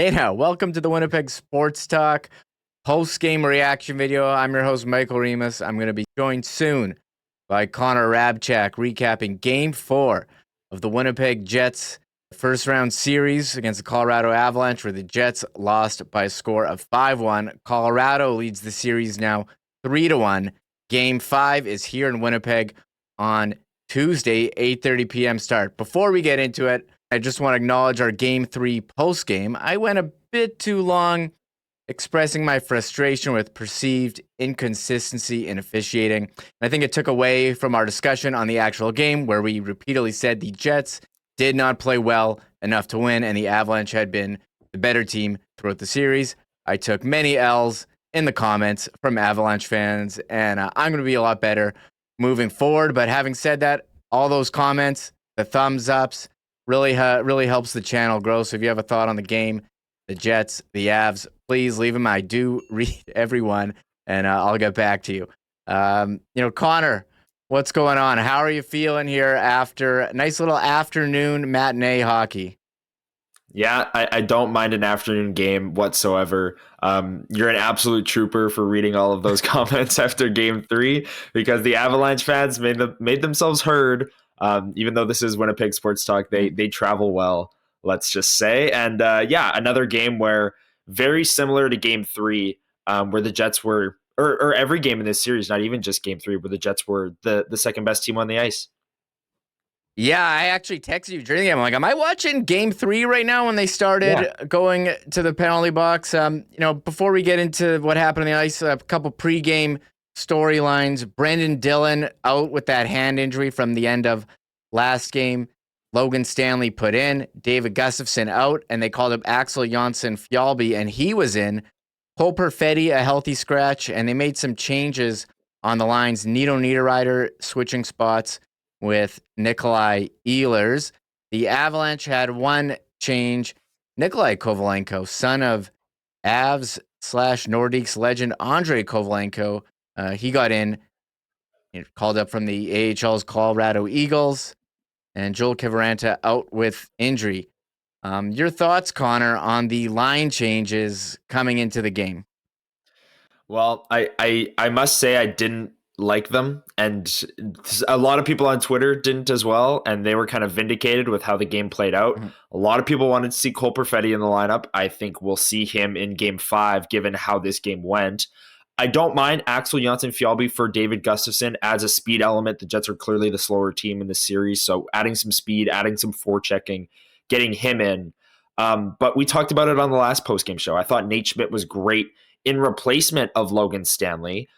Hey now, welcome to the Winnipeg Sports Talk post-game reaction video. I'm your host, Michael Remis. I'm going to be joined soon by Connor Hrabchak, recapping Game 4 of the Winnipeg Jets first-round series against the Colorado Avalanche, where the Jets lost by a score of 5-1. Colorado leads the series now 3-1. Game 5 is here in Winnipeg on Tuesday, 8:30 p.m. start. Before we get into it, I just want to acknowledge our Game 3 post-game. I went a bit too long expressing my frustration with perceived inconsistency in officiating. I think it took away from our discussion on the actual game, where we repeatedly said the Jets did not play well enough to win, and the Avalanche had been the better team throughout the series. I took many L's in the comments from Avalanche fans, and I'm going to be a lot better moving forward. But having said that, all those comments, the thumbs ups, really helps the channel grow. So if you have a thought on the game, the Jets, the Avs, please leave them. I do read everyone, and I'll get back to you. Connor, what's going on? How are you feeling here after a nice little afternoon matinee hockey? Yeah, I don't mind an afternoon game whatsoever. You're an absolute trooper for reading all of those comments after Game 3, because the Avalanche fans made themselves heard. Even though this is Winnipeg Sports Talk, they travel well, let's just say. And another game where very similar to Game 3, where the Jets were, or every game in this series, not even just Game 3, where the Jets were the second best team on the ice. Yeah, I actually texted you during the game. I'm like, am I watching Game 3 right now when they started going to the penalty box? Before we get into what happened on the ice, a couple pregame storylines. Brendan Dillon out with that hand injury from the end of last game. Logan Stanley put in. David Gustafsson out, and they called up Axel Jonsson-Fjällby, and he was in. Cole Perfetti, a healthy scratch, and they made some changes on the lines. Nino Niederreiter switching spots with Nikolai Ehlers. The Avalanche had one change. Nikolai Kovalenko, son of Avs/Nordiques legend Andrei Kovalenko, he got in, called up from the AHL's Colorado Eagles, and Joel Kiviranta out with injury. Your thoughts, Connor, on the line changes coming into the game? Well, I must say I didn't like them, and a lot of people on Twitter didn't as well, and they were kind of vindicated with how the game played out. Mm-hmm. A lot of people wanted to see Cole Perfetti in the lineup. I think we'll see him in Game 5, given how this game went. I don't mind Axel Jonsson-Fjällby for David Gustafsson as a speed element. The Jets are clearly the slower team in the series, so adding some speed, adding some forechecking, getting him in. But we talked about it on the last postgame show. I thought Nate Schmidt was great in replacement of Logan Stanley,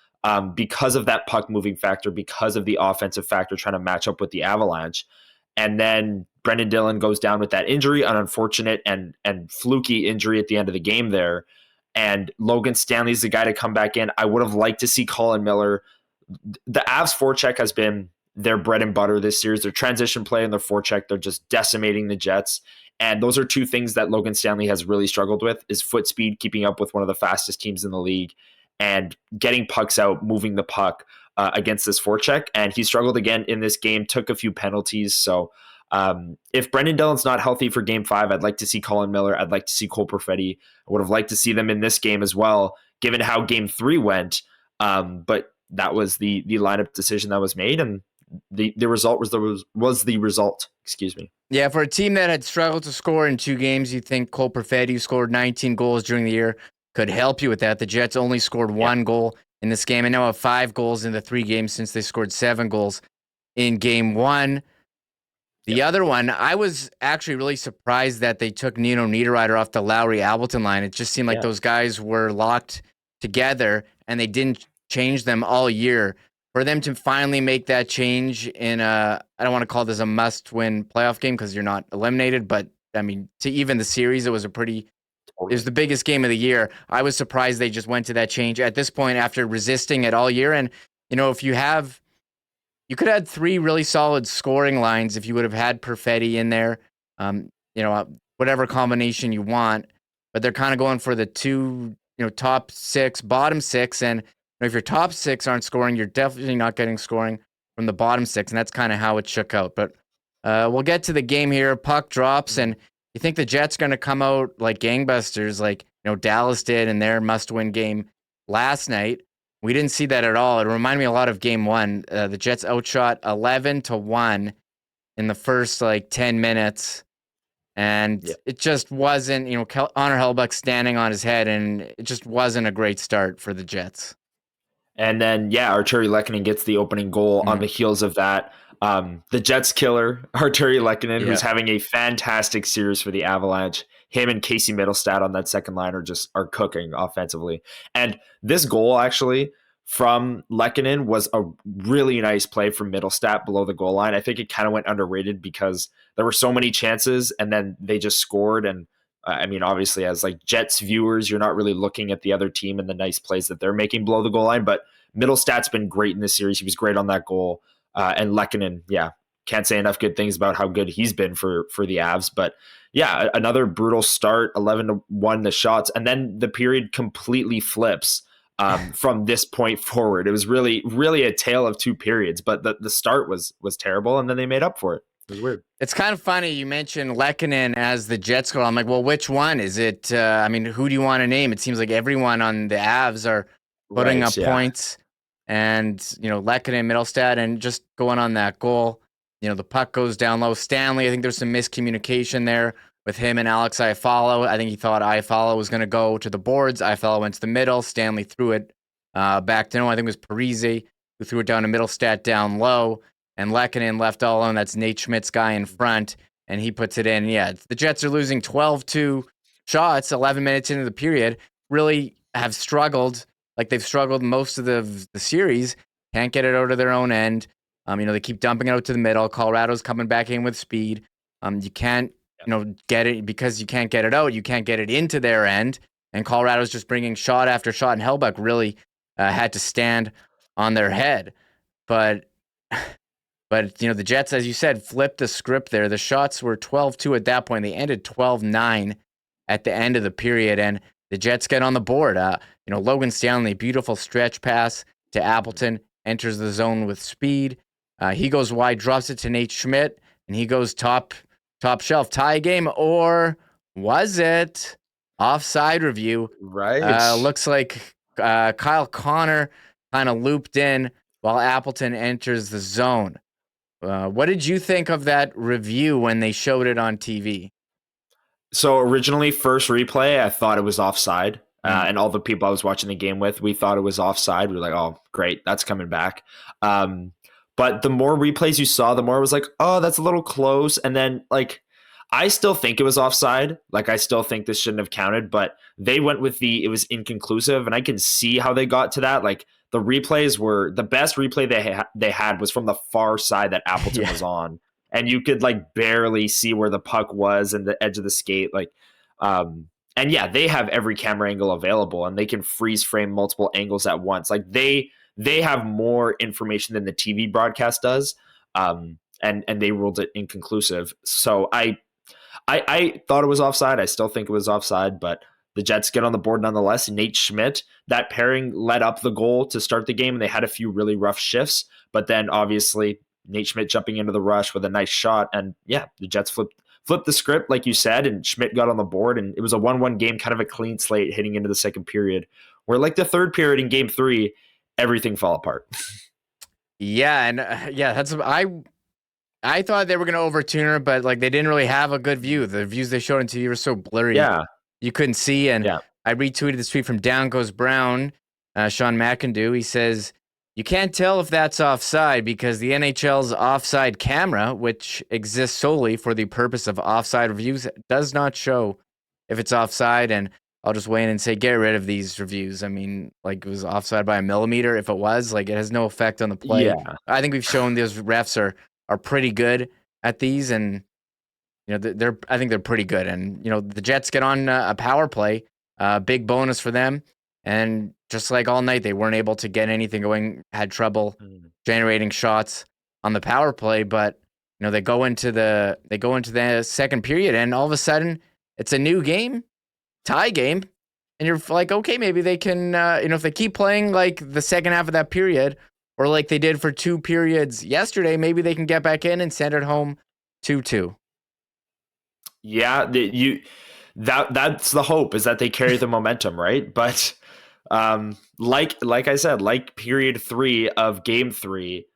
because of that puck moving factor, because of the offensive factor trying to match up with the Avalanche. And then Brendan Dillon goes down with that injury, an unfortunate and fluky injury at the end of the game there. And Logan Stanley's the guy to come back in. I would have liked to see Colin Miller. The Avs forecheck has been their bread and butter this series. Their transition play and their forecheck, they're just decimating the Jets. And those are two things that Logan Stanley has really struggled with, is foot speed, keeping up with one of the fastest teams in the league, and getting pucks out, moving the puck against this forecheck. And he struggled again in this game, took a few penalties. So if Brendan Dillon's not healthy for Game 5, I'd like to see Colin Miller. I'd like to see Cole Perfetti. I would have liked to see them in this game as well, given how Game 3 went. But that was the lineup decision that was made, and the result was the result. Excuse me. Yeah, for a team that had struggled to score in 2 games, you think Cole Perfetti, who scored 19 goals during the year, could help you with that. The Jets only scored 1 goal in this game, and now have 5 goals in the 3 games since they scored 7 goals in Game 1. The other one, I was actually really surprised that they took Nino Niederreiter off the Lowry-Appleton line. It just seemed like those guys were locked together, and they didn't change them all year. For them to finally make that change in I don't want to call this a must-win playoff game because you're not eliminated, but I mean, to even the series, it was it was the biggest game of the year. I was surprised they just went to that change at this point after resisting it all year. And, if you could have had 3 really solid scoring lines if you would have had Perfetti in there, whatever combination you want, but they're kind of going for the 2, top 6, bottom 6. And if your top 6 aren't scoring, you're definitely not getting scoring from the bottom 6. And that's kind of how it shook out. But we'll get to the game here. Puck drops, and You think the Jets going to come out like gangbusters, like Dallas did in their must-win game last night? We didn't see that at all. It reminded me a lot of Game 1. The Jets outshot 11-1 in the first 10 minutes, and it just wasn't. Connor Hrabchak standing on his head, and it just wasn't a great start for the Jets. And then, Arturi Lehkonen gets the opening goal on the heels of that. The Jets killer, Arturi Lehkonen, who's having a fantastic series for the Avalanche. Him and Casey Middlestat on that second line are cooking offensively. And this goal, actually, from Lehkonen was a really nice play from Middlestat below the goal line. I think it kind of went underrated because there were so many chances, and then they just scored. And obviously, as Jets viewers, you're not really looking at the other team and the nice plays that they're making below the goal line. But Middlestat's been great in this series. He was great on that goal. And Lehkonen, can't say enough good things about how good he's been for the Avs. But another brutal start, 11-1 the shots, and then the period completely flips from this point forward. It was really, really a tale of two periods. But the start was terrible, and then they made up for it. It was weird. It's kind of funny you mentioned Lehkonen as the Jets goal. I'm like, well, which one is it? Who do you want to name? It seems like everyone on the Avs are putting up points, and Lehkonen, Middlestat, and just going on that goal. The puck goes down low. Stanley, I think there's some miscommunication there with him and Alex Iafallo. I think he thought Iafallo was going to go to the boards. Iafallo went to the middle. Stanley threw it back to I think it was Parise who threw it down to Middlestat down low. And Lehkonen left all alone. That's Nate Schmidt's guy in front, and he puts it in. The Jets are losing 12-2 shots 11 minutes into the period. Really have struggled. They've struggled most of the series. Can't get it out of their own end. They keep dumping it out to the middle. Colorado's coming back in with speed. You can't, get it because you can't get it out. You can't get it into their end. And Colorado's just bringing shot after shot, and Hrabchak really had to stand on their head. But the Jets, as you said, flipped the script there. The shots were 12-2 at that point. They ended 12-9 at the end of the period, and the Jets get on the board. Logan Stanley, beautiful stretch pass to Appleton, enters the zone with speed. He goes wide, drops it to Nate Schmidt, and he goes top shelf. Tie game, or was it? Offside review. Right. Looks like Kyle Connor kind of looped in while Appleton enters the zone. What did you think of that review when they showed it on TV? So originally, first replay, I thought it was offside. And all the people I was watching the game with, we thought it was offside. We were like, oh, great, that's coming back. But the more replays you saw, the more it was like, oh, that's a little close. And then, I still think it was offside. I still think this shouldn't have counted. But they went with it was inconclusive. And I can see how they got to that. The replays were the best replay they had was from the far side that Appleton was on, and you could barely see where the puck was and the edge of the skate. And they have every camera angle available, and they can freeze frame multiple angles at once. They have more information than the TV broadcast does, and they ruled it inconclusive. So I thought it was offside. I still think it was offside, but the Jets get on the board nonetheless. Nate Schmidt, that pairing led up the goal to start the game, and they had a few really rough shifts. But then, obviously, Nate Schmidt jumping into the rush with a nice shot. And, the Jets flipped the script, like you said, and Schmidt got on the board. And it was a 1-1 game, kind of a clean slate heading into the second period, where the third period in Game 3, everything fell apart. That's I thought they were going to overtune her, but they didn't really have a good view. The views they showed on TV were so blurry. Yeah. You couldn't see, and I retweeted this tweet from Down Goes Brown, Sean McIndoe. He says, you can't tell if that's offside because the NHL's offside camera, which exists solely for the purpose of offside reviews, does not show if it's offside. And I'll just weigh in and say, get rid of these reviews. It was offside by a millimeter. If it was, it has no effect on the play. Yeah. I think we've shown those refs are pretty good at these, and I think they're pretty good. And, the Jets get on a power play, big bonus for them. And just like all night, they weren't able to get anything going, had trouble generating shots on the power play. But, they go into the second period, and all of a sudden it's a new game, tie game. And you're like, okay, maybe they can, if they keep playing the second half of that period, or like they did for 2 periods yesterday, maybe they can get back in and send it home 2-2. Yeah, that's the hope, is that they carry the momentum, right? But like I said, like period 3 of game 3,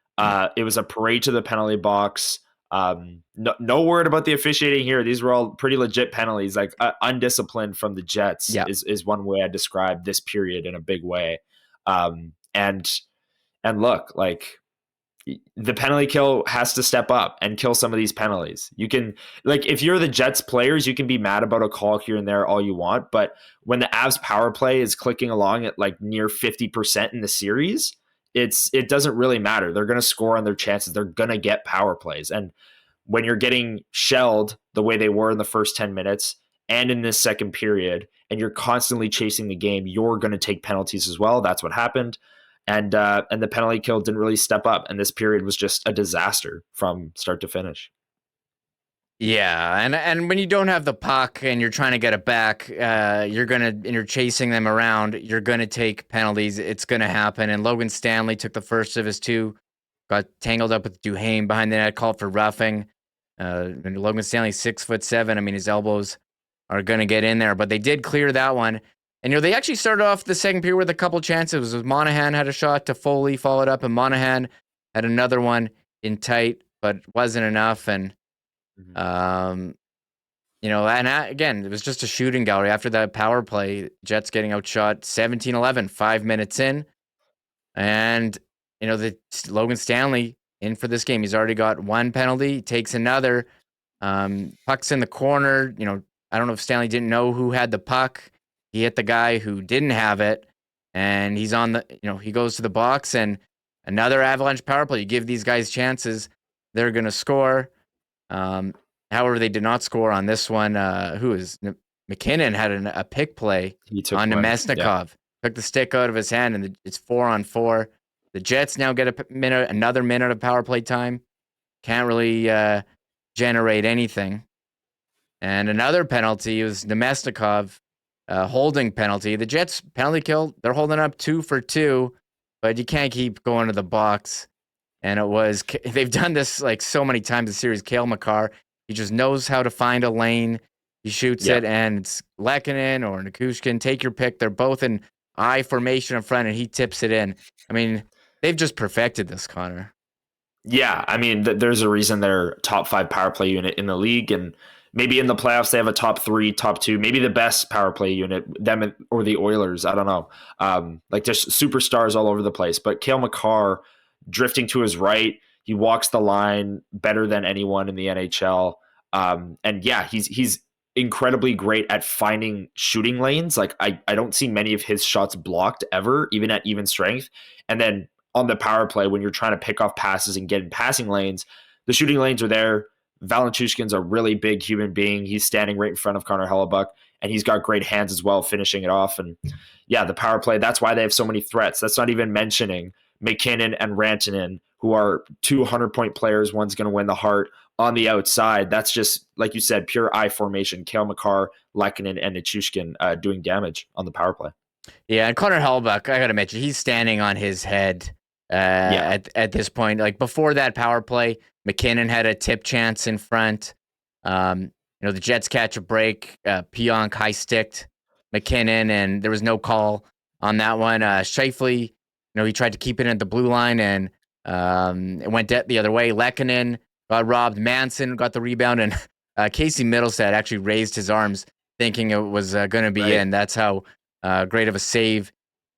it was a parade to the penalty box. No word about the officiating here. These were all pretty legit penalties, like undisciplined from the Jets Yeah. is one way I describe this period in a big way. And look, like, the penalty kill has to step up and kill some of these penalties. You can, like, if you're the Jets players, you can be mad about a call here and there all you want, but when the Avs power play is clicking along at like near 50% in the series, it doesn't really matter. They're going to score on their chances. They're going to get power plays. And when you're getting shelled the way they were in the first 10 minutes and in this second period, and you're constantly chasing the game, you're going to take penalties as well. That's what happened. And the penalty kill didn't really step up, and this period was just a disaster from start to finish. Yeah, and when you don't have the puck and you're trying to get it back, you're chasing them around. You're gonna take penalties. It's gonna happen. And Logan Stanley took the first of his two, got tangled up with Duhaime behind the net, called for roughing. And Logan Stanley's 6'7". I mean, his elbows are gonna get in there, but they did clear that one. And they actually started off the second period with a couple chances. It was Monahan had a shot to Foley, followed up, and Monahan had another one in tight, but wasn't enough. And um, again, it was just a shooting gallery. After that power play, Jets getting outshot 17-11, 5 minutes in. And, the Logan Stanley in for this game. He's already got one penalty, he takes another. Puck's in the corner. I don't know if Stanley didn't know who had the puck. He hit the guy who didn't have it. And he's on he goes to the box, and another Avalanche power play. You give these guys chances, they're going to score. However, they did not score on this one. McKinnon had a pick play on Nemesnikov. Yeah. Took the stick out of his hand, and it's 4-on-4. The Jets now get another minute of power play time. Can't really generate anything. And another penalty was Nemesnikov, holding penalty. The Jets penalty kill, they're holding up 2 for 2, but you can't keep going to the box. And they've done this like so many times in the series. Cale Makar, he just knows how to find a lane. He shoots it, and it's Lehkonen or Nichushkin. Take your pick. They're both in I formation in front, and he tips it in. I mean, they've just perfected this, Connor. Yeah, I mean, there's a reason they're top 5 power play unit in the league, and maybe in the playoffs they have a top 3, top 2, maybe the best power play unit, them or the Oilers. I don't know. Like, just superstars all over the place. But Cale Makar drifting to his right, he walks the line better than anyone in the NHL. And yeah, he's incredibly great at finding shooting lanes. Like, I don't see many of his shots blocked ever, even at even strength. And then on the power play, when you're trying to pick off passes and get in passing lanes, the shooting lanes are there. Valentushkin's a really big human being. He's standing right in front of Connor Hrabchak, and he's got great hands as well, finishing it off. And yeah, the power play, that's why they have so many threats. That's not even mentioning McKinnon and Rantanen, who are 200-point players. One's going to win the Hart on the outside. That's just, like you said, pure I formation. Cale Makar, Lehkonen, and Nichushkin doing damage on the power play. Yeah, and Connor Hrabchak, I got to mention, he's standing on his head at this point. Like, before that power play, McKinnon had a tip chance in front. The Jets catch a break. Pionk high-sticked McKinnon, and there was no call on that one. Scheifele, he tried to keep it at the blue line, and it went the other way. Lehkonen got robbed. Manson got the rebound, and Casey Middlestad actually raised his arms thinking it was going to be in. That's how great of a save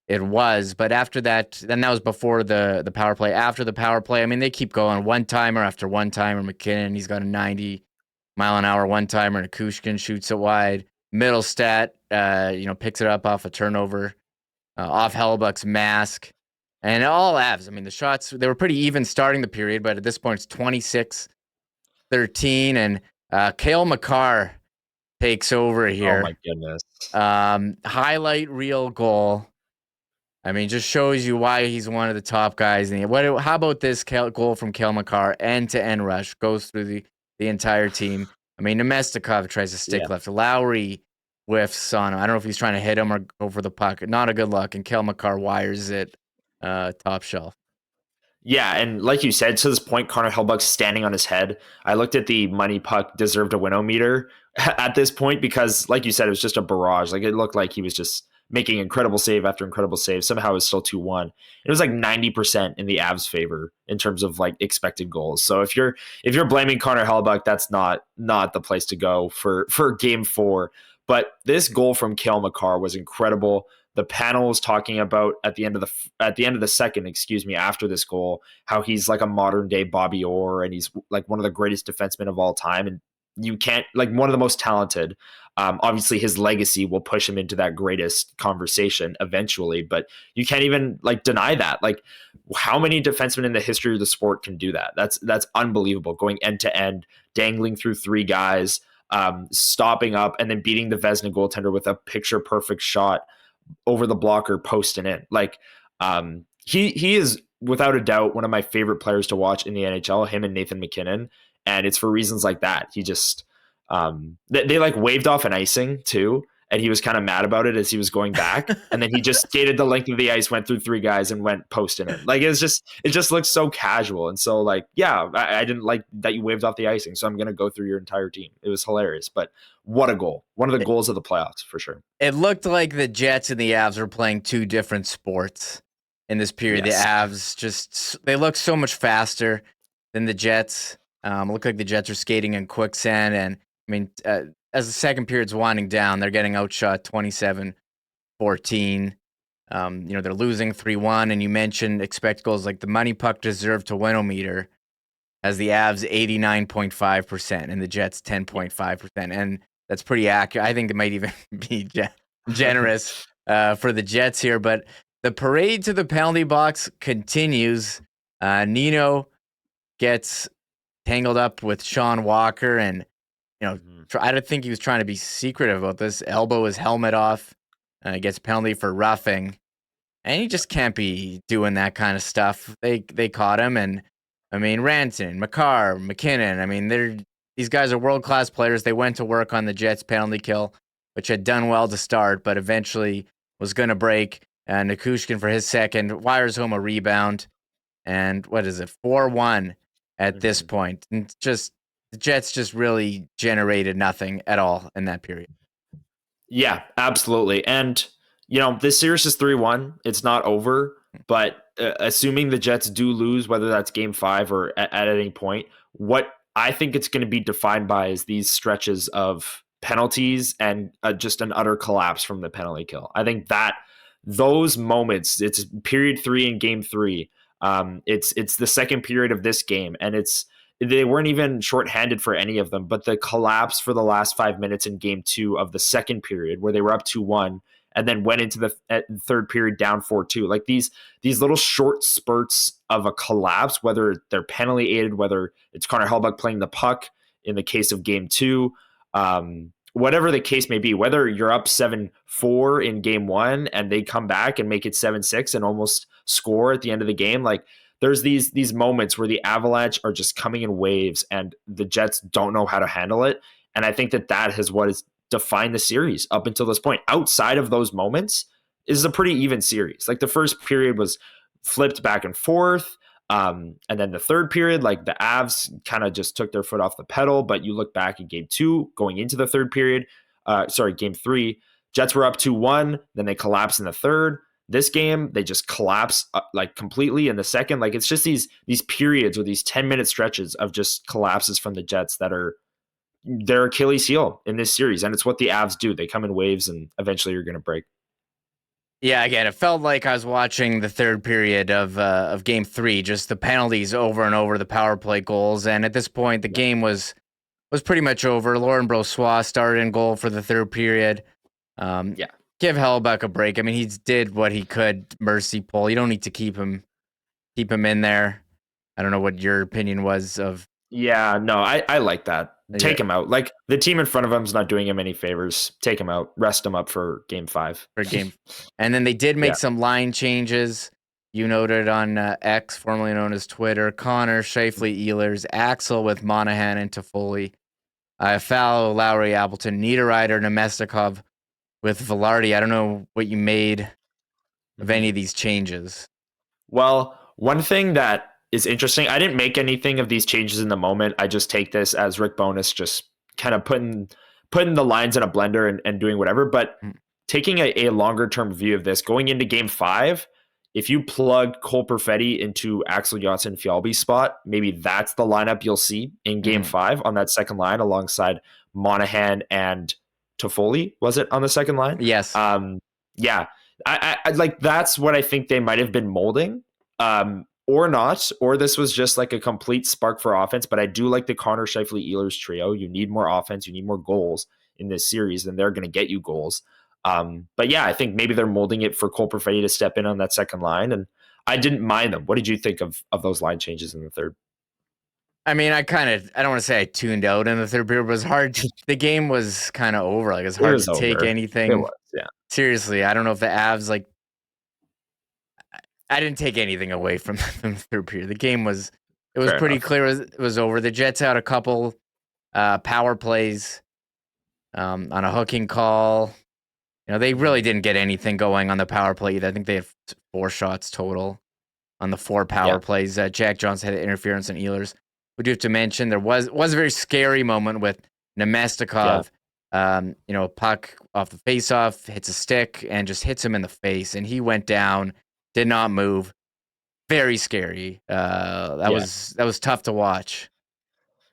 it was. But after that, then that was before the power play. After the power play, I mean, they keep going. One-timer after one-timer. McKinnon, he's got a 90-mile-an-hour one-timer. Nichushkin shoots it wide. Middlestat, picks it up off a turnover, off Hellebuyck's mask. And all Avs, I mean, the shots, they were pretty even starting the period, but at this point, it's 26-13. And Cale Makar takes over here. Oh, my goodness. Highlight reel goal. I mean, just shows you why he's one of the top guys. How about this goal from Cale Makar? End-to-end rush. Goes through the entire team. I mean, Nemesnikov tries to stick left. Lowry whiffs on him. I don't know if he's trying to hit him or go for the puck. Not a good look. And Cale Makar wires it top shelf. Yeah, and like you said, to this point, Connor Hellebuyck's standing on his head. I looked at the money puck deserved a winnow meter at this point because, like you said, it was just a barrage. Like it looked like he was just making incredible save after incredible save. Somehow it was still 2-1. It was like 90% in the Avs' favor in terms of like expected goals. So if you're blaming Connor Hellebuyck, that's not the place to go for game 4. But this goal from Cale Makar was incredible. The panel was talking about at the end of the second, excuse me, after this goal, how he's like a modern day Bobby Orr and he's like one of the greatest defensemen of all time. And you can't, like, one of the most talented. Obviously, his legacy will push him into that greatest conversation eventually, but you can't even like deny that. Like, how many defensemen in the history of the sport can do that? That's unbelievable. Going end to end, dangling through 3 guys, stopping up, and then beating the Vezina goaltender with a picture perfect shot over the blocker, posting in. Like, he is without a doubt one of my favorite players to watch in the NHL, him and Nathan McKinnon. And it's for reasons like that. He just they like waved off an icing too, and he was kind of mad about it as he was going back. And then he just skated the length of the ice, went through 3 guys, and went posting it. Like, it just looks so casual. And so, like, yeah, I didn't like that you waved off the icing, so I'm gonna go through your entire team. It was hilarious. But what a goal. One of the goals of the playoffs for sure. It looked like the Jets and the Avs were playing 2 different sports in this period. Yes. The Avs they look so much faster than the Jets. Look like the Jets are skating in quicksand. And I mean, as the second period's winding down, they're getting outshot 27-14. They're losing 3-1. And you mentioned expect goals, like the money puck deserved to winnow meter has the Avs 89.5% and the Jets 10.5%. And that's pretty accurate. I think it might even be generous for the Jets here. But the parade to the penalty box continues. Nino gets tangled up with Sean Walker, and I don't think he was trying to be secretive about this. Elbow his helmet off. Gets a penalty for roughing, and he just can't be doing that kind of stuff. They caught him, and I mean, Ranson, Makar, McKinnon. I mean, these guys are world class players. They went to work on the Jets penalty kill, which had done well to start, but eventually was going to break. Nikushkin for his second wires home a rebound, and what is it, 4-1 at this point? And just the Jets just really generated nothing at all in that period. Yeah, absolutely. And this series is 3-1. It's not over, but assuming the Jets do lose, whether that's game 5 or at any point, what I think it's going to be defined by is these stretches of penalties and just an utter collapse from the penalty kill. I think that those moments, it's period 3 in game 3. It's the second period of this game, and they weren't even shorthanded for any of them, but the collapse for the last 5 minutes in game 2 of the second period where they were up 2-1 and then went into the third period down 4-2. Like these little short spurts of a collapse, whether they're penalty aided, whether it's Connor Hellebuyck playing the puck in the case of game 2, whatever the case may be, whether you're up 7-4 in game 1 and they come back and make it 7-6 and almost score at the end of the game, like there's these moments where the Avalanche are just coming in waves and the Jets don't know how to handle it. And I think that is what has defined the series up until this point. Outside of those moments, is a pretty even series. Like the first period was flipped back and forth. And then the third period, like the Avs kind of just took their foot off the pedal. But you look back at game 2, going into the third period, game 3, Jets were up 2-1, then they collapsed in the third. This game, they just collapse like completely in the second. Like it's just these periods or these 10-minute stretches of just collapses from the Jets that are their Achilles heel in this series. And it's what the Avs do. They come in waves and eventually you're going to break. Yeah, again, it felt like I was watching the third period of game 3, just the penalties over and over, the power play goals. And at this point, the game was pretty much over. Laurent Brossoit started in goal for the third period. Give Hellebuyck a break. I mean, he did what he could. Mercy pull. You don't need to keep him in there. I don't know what your opinion was of. Yeah, no, I like that. Take him out. Like the team in front of him is not doing him any favors. Take him out. Rest him up for game 5. And then they did make some line changes. You noted on X, formerly known as Twitter, Connor, Scheifele, Ehlers, Axel with Monahan and Toffoli, Fallow, Lowry, Appleton, Niederreiter, Nemestikov with Velarde. I don't know what you made of any of these changes. Well, one thing that is interesting. I didn't make anything of these changes in the moment. I just take this as Rick Bowness just kind of putting the lines in a blender and doing whatever. But Mm. taking a longer term view of this, going into game 5, if you plug Cole Perfetti into Axel Jonsson Fjallby's spot, maybe that's the lineup you'll see in game 5 on that second line alongside Monahan and Toffoli. Was it on the second line? Yes. Yeah. I like that's what I think they might have been molding. Or not, or this was just like a complete spark for offense. But I do like the Connor Scheifele Ehlers trio. You need more offense, you need more goals in this series, and they're going to get you goals. But yeah, I think maybe they're molding it for Cole Perfetti to step in on that second line, and I didn't mind them. What did you think of those line changes in the third? I mean, I don't want to say I tuned out in the third period, but it was hard. The game was kind of over. Like, it's It hard was to take over. It anything was, yeah. seriously. I don't know if the Avs, like, I didn't take anything away from the third period. The game was, it was Fair pretty enough. clear it was over. The Jets had a couple power plays on a hooking call. You know, they really didn't get anything going on the power play either. I think they had 4 shots total on the 4 power plays. Jack Johnson had interference and Ehlers. We do have to mention there was a very scary moment with Nemestikov. You know, a puck off the faceoff hits a stick and just hits him in the face, and he went down, did not move. Very scary. That was tough to watch.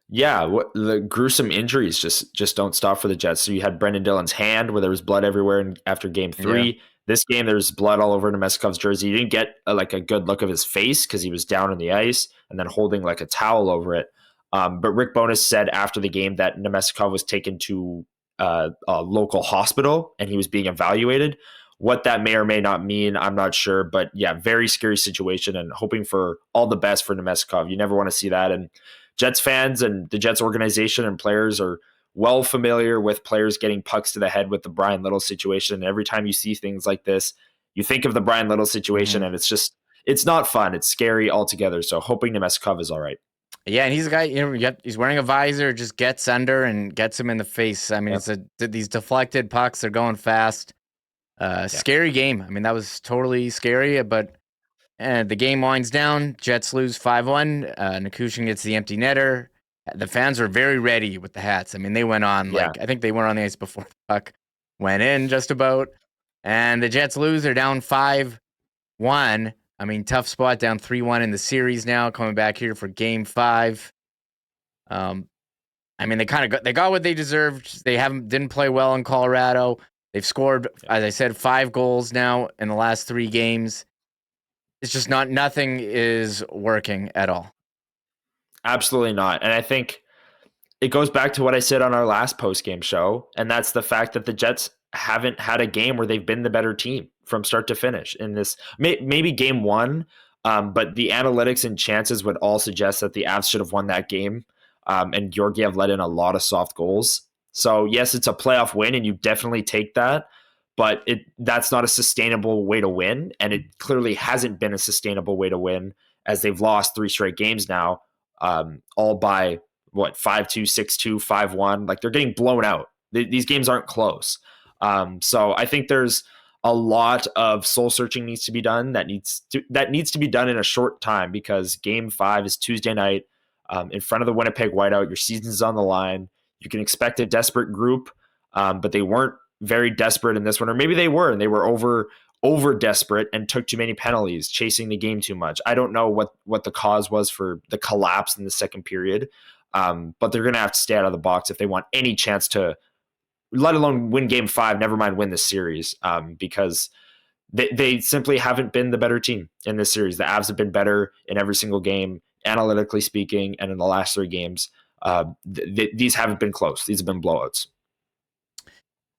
Yeah, the gruesome injuries just don't stop for the Jets. So you had Brendan Dillon's hand where there was blood everywhere after game 3. Yeah. This game, there was blood all over Nemestikov's jersey. You didn't get like a good look of his face because he was down on the ice and then holding like a towel over it. But Rick Bowness said after the game that Nemestikov was taken to a local hospital and he was being evaluated. What that may or may not mean, I'm not sure. But yeah, very scary situation and hoping for all the best for Nemestikov. You never want to see that. And Jets fans and the Jets organization and players are well familiar with players getting pucks to the head with the Brian Little situation. And every time you see things like this, you think of the Brian Little situation, and it's not fun. It's scary altogether. So hoping Nemestikov is all right. Yeah, and he's a guy, you know, he's wearing a visor, just gets under and gets him in the face. I mean, these deflected pucks, they're going fast. Scary game. I mean, that was totally scary, but the game winds down. Jets lose 5-1. Nikushin gets the empty netter. The fans were very ready with the hats. I mean, they went on, I think they went on the ice before the puck went in just about. And the Jets lose. They're down 5-1. I mean, tough spot, down 3-1 in the series now, coming back here for game 5. I mean, they got what they deserved. They didn't play well in Colorado. They've scored, as I said, 5 goals now in the last 3 games. It's just nothing is working at all. Absolutely not. And I think it goes back to what I said on our last post-game show, and that's the fact that the Jets haven't had a game where they've been the better team from start to finish in this. Maybe game 1, but the analytics and chances would all suggest that the Avs should have won that game, and Georgiev let in a lot of soft goals. So yes, it's a playoff win, and you definitely take that, but that's not a sustainable way to win, and it clearly hasn't been a sustainable way to win as they've lost 3 straight games now, all by 5-2, 6-2, 5-1. Like, they're getting blown out. These games aren't close. So I think there's a lot of soul searching needs to be done that needs to be done in a short time, because game 5 is Tuesday night, in front of the Winnipeg Whiteout. Your season's on the line. You can expect a desperate group, but they weren't very desperate in this one, or maybe they were, and they were over desperate and took too many penalties, chasing the game too much. I don't know what the cause was for the collapse in the second period, but they're going to have to stay out of the box if they want any chance to, let alone win game 5, never mind win this series, because they simply haven't been the better team in this series. The Avs have been better in every single game, analytically speaking, and in the last 3 games, these haven't been close. These have been blowouts.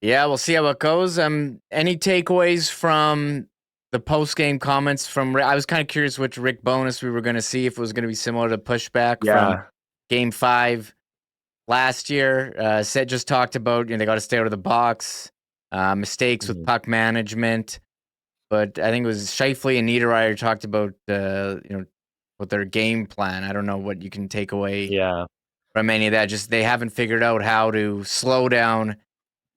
Yeah, we'll see how it goes. Any takeaways from the post-game comments from I was kind of curious which Rick Bowness we were going to see, if it was going to be similar to pushback from game 5 last year. Just talked about, they got to stay out of the box, mistakes with puck management. But I think it was Scheifele and Niederreiter talked about, with their game plan. I don't know what you can take away from any of that. Just they haven't figured out how to slow down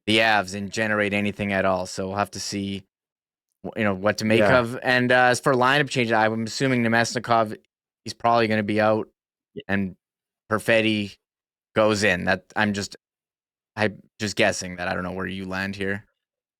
the Avs and generate anything at all. So we'll have to see, what to make of. And as for lineup change, I'm assuming Nemesnikov, he's probably going to be out, and Perfetti goes in. I'm just guessing that. I don't know where you land here.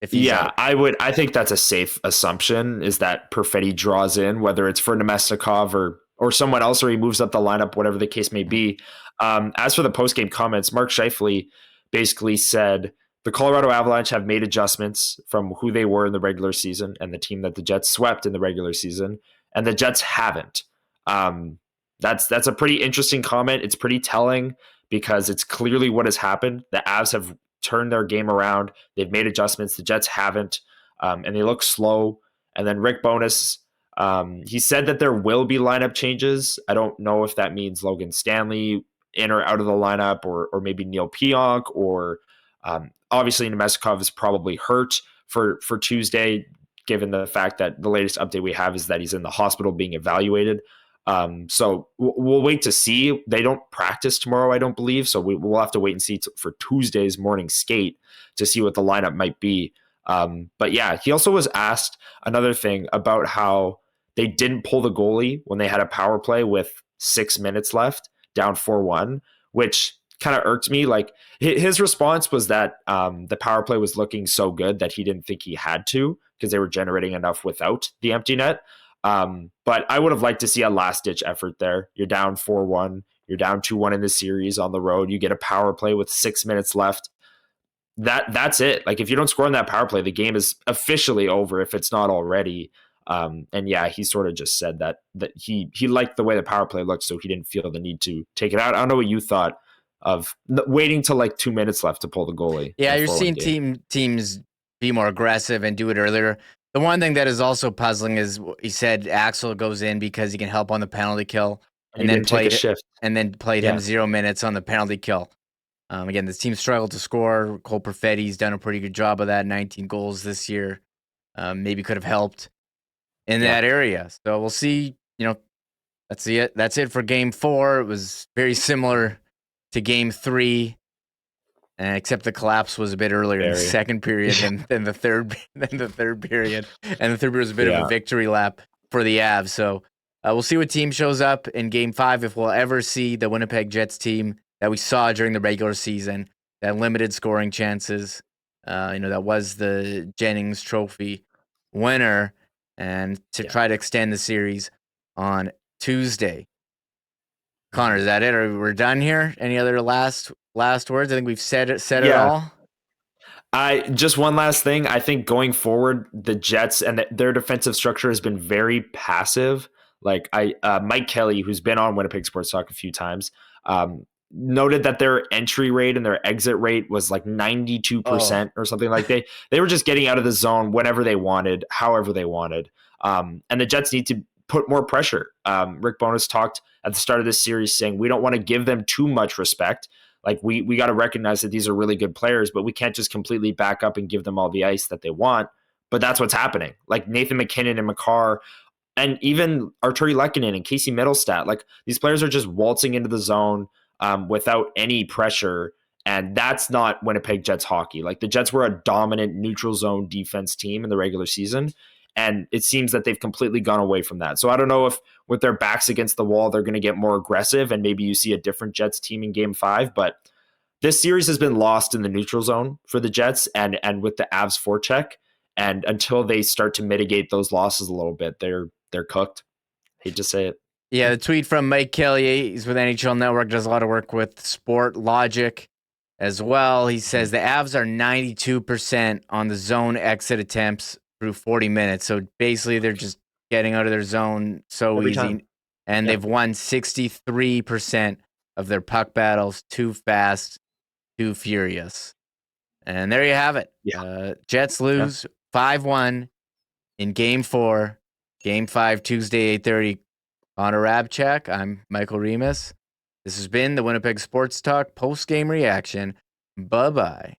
If he's Yeah, out. I think that's a safe assumption, is that Perfetti draws in, whether it's for Nemestikov or someone else, or he moves up the lineup, whatever the case may be. As for the post-game comments, Mark Scheifele basically said the Colorado Avalanche have made adjustments from who they were in the regular season and the team that the Jets swept in the regular season, and the Jets haven't. That's a pretty interesting comment. It's pretty telling because it's clearly what has happened. The Avs have turned their game around. They've made adjustments. The Jets haven't, and they look slow. And then Rick Bowness, he said that there will be lineup changes. I don't know if that means Logan Stanley in or out of the lineup, or maybe Neil Pionk, or obviously Nemestikov is probably hurt for Tuesday, given the fact that the latest update we have is that he's in the hospital being evaluated. So we'll wait to see. They don't practice tomorrow, I don't believe. So we'll have to wait and see for Tuesday's morning skate to see what the lineup might be. But yeah, he also was asked another thing about how they didn't pull the goalie when they had a power play with 6 minutes left, down 4-1, which kind of irked me. Like, his response was that the power play was looking so good that he didn't think he had to, because they were generating enough without the empty net. But I would have liked to see a last ditch effort there. You're down 4-1, you're down 2-1 in the series on the road. You get a power play with 6 minutes left. That's it. Like, if you don't score on that power play, the game is officially over, if it's not already. And yeah, he sort of just said that he liked the way the power play looked, so he didn't feel the need to take it out. I don't know what you thought of waiting till like 2 minutes left to pull the goalie. Yeah, you're seeing teams be more aggressive and do it earlier. The one thing that is also puzzling is he said Axel goes in because he can help on the penalty kill, and then played him 0 minutes on the penalty kill. Again, this team struggled to score. Cole Perfetti's done a pretty good job of that. 19 goals this year. Maybe could have helped in that area. So we'll see. That's it. That's it for Game 4. It was very similar to Game 3. Except the collapse was a bit earlier in the second period than the third period, and the third period was a bit of a victory lap for the Avs. So we'll see what team shows up in Game 5, if we'll ever see the Winnipeg Jets team that we saw during the regular season, that limited scoring chances. That was the Jennings Trophy winner, and to try to extend the series on Tuesday. Connor, is that it? We're done here? Any other last words? I think we've said it all. Just one last thing. I think going forward, the Jets and their defensive structure has been very passive. Like, Mike Kelly, who's been on Winnipeg Sports Talk a few times, noted that their entry rate and their exit rate was like 92% or something. Like, they were just getting out of the zone whenever they wanted, however they wanted. And the Jets need to put more pressure. Rick Bowness talked at the start of this series saying we don't want to give them too much respect. Like, we got to recognize that these are really good players, but we can't just completely back up and give them all the ice that they want. But that's what's happening. Like, Nathan McKinnon and Makar, and even Arturi Lehkonen and Casey Middlestat, like, these players are just waltzing into the zone without any pressure. And that's not Winnipeg Jets hockey. Like, the Jets were a dominant neutral zone defense team in the regular season, and it seems that they've completely gone away from that. So I don't know if with their backs against the wall, they're going to get more aggressive and maybe you see a different Jets team in Game 5. But this series has been lost in the neutral zone for the Jets and with the Avs forecheck. And until they start to mitigate those losses a little bit, they're cooked. Hate to say it. Yeah, the tweet from Mike Kelly, he's with NHL Network, does a lot of work with Sport Logic as well. He says the Avs are 92% on the zone exit attempts through 40 minutes. So basically they're just getting out of their zone so Every easy. time. And they've won 63% of their puck battles. Too fast, too furious. And there you have it. Yeah. Jets lose 5-1 in Game 4. Game 5, Tuesday, 8:30. Connor Hrabchak. I'm Michael Remis. This has been the Winnipeg Sports Talk post-game reaction. Bye-bye.